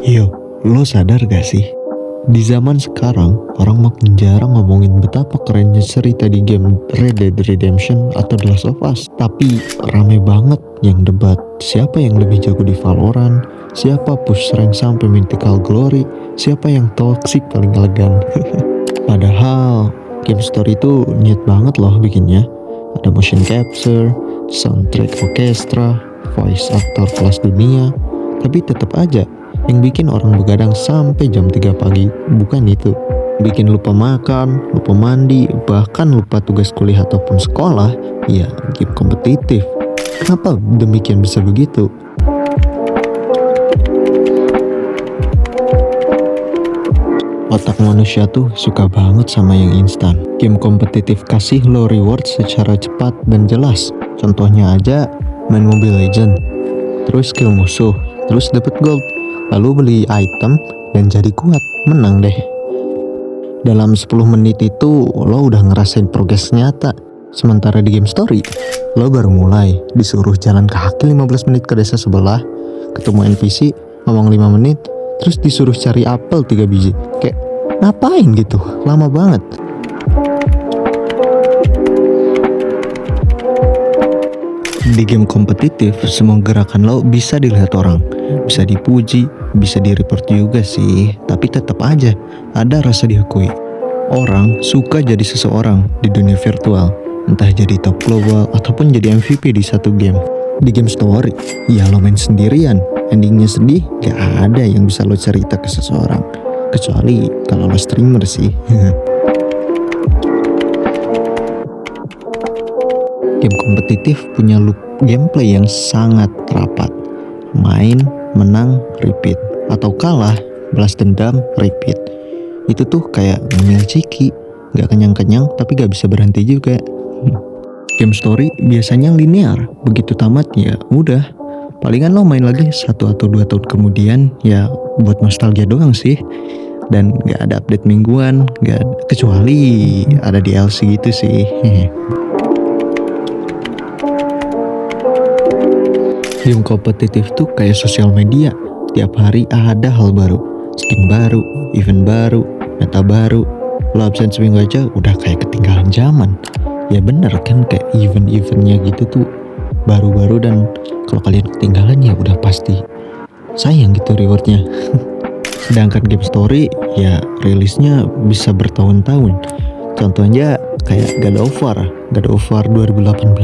Yo, lo sadar gak sih? Di zaman sekarang, orang makin jarang ngomongin betapa kerennya cerita di game Red Dead Redemption atau The Last of Us. Tapi rame banget yang debat siapa yang lebih jago di Valorant, siapa push rank sampai mythical glory, siapa yang toxic paling elegan. Padahal game story itu niat banget loh bikinnya. Ada motion capture, soundtrack orkestra, voice actor kelas dunia. Tapi tetap aja yang bikin orang begadang sampai jam 3 pagi bukan itu. Bikin lupa makan, lupa mandi, bahkan lupa tugas kuliah ataupun sekolah, ya game kompetitif. Kenapa demikian bisa begitu? Otak manusia tuh suka banget sama yang instan. Game kompetitif kasih lo reward secara cepat dan jelas. Contohnya aja main Mobile Legend, terus kill musuh, terus dapet gold, lalu beli item dan jadi kuat, menang deh. Dalam 10 menit itu lo udah ngerasain progres nyata. Sementara di game story, lo baru mulai, disuruh jalan kaki 15 menit ke desa sebelah, ketemu NPC, ngomong 5 menit, terus disuruh cari apel 3 biji. Kayak ngapain gitu, lama banget. Di game kompetitif, semua gerakan lo bisa dilihat orang, bisa dipuji, bisa di-report juga sih, tapi tetap aja ada rasa diakui. Orang suka jadi seseorang di dunia virtual, entah jadi top global ataupun jadi MVP di satu game. Di game story, ya lo main sendirian, endingnya sedih, gak ada yang bisa lo cerita ke seseorang, kecuali kalau lo streamer sih. Game kompetitif punya loop gameplay yang sangat rapat. Main, menang, repeat. Atau kalah, balas dendam, repeat. Itu tuh kayak ngemil ciki. Gak kenyang-kenyang tapi gak bisa berhenti juga. Game story biasanya linear. Begitu tamat ya udah. Palingan lo main lagi 1 atau 2 tahun kemudian, ya buat nostalgia doang sih. Dan gak ada update mingguan, kecuali ada DLC gitu sih. Game kompetitif tuh kayak sosial media. Tiap hari ada hal baru, skin baru, event baru, meta baru. Lo absen seminggu aja udah kayak ketinggalan zaman. Ya bener kan, kayak event-eventnya gitu tuh baru-baru, dan kalau kalian ketinggalan ya udah pasti sayang gitu rewardnya. Sedangkan game story ya rilisnya bisa bertahun-tahun. Contohnya kayak God of War 2018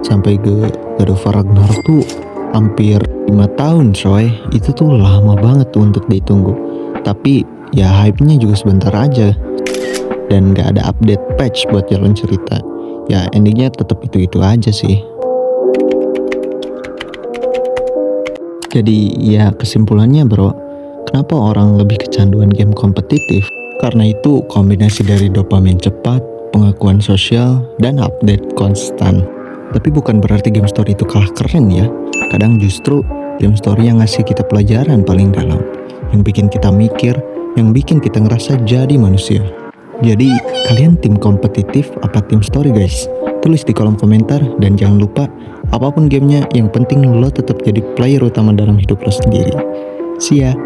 sampai ke God of War Ragnarok tuh hampir 5 tahun coy. Itu tuh lama banget tuh untuk ditunggu. Tapi ya hype-nya juga sebentar aja, dan gak ada update patch buat jalan cerita. Ya endingnya tetap itu-itu aja sih. Jadi ya kesimpulannya bro, kenapa orang lebih kecanduan game kompetitif? Karena itu kombinasi dari dopamin cepat, pengakuan sosial, dan update konstan. Tapi bukan berarti game story itu kalah keren ya. Kadang justru game story yang ngasih kita pelajaran paling dalam, yang bikin kita mikir, yang bikin kita ngerasa jadi manusia. Jadi kalian tim kompetitif apa tim story guys? Tulis di kolom komentar, dan jangan lupa apapun gamenya, yang penting lo tetap jadi player utama dalam hidup lo sendiri. See ya.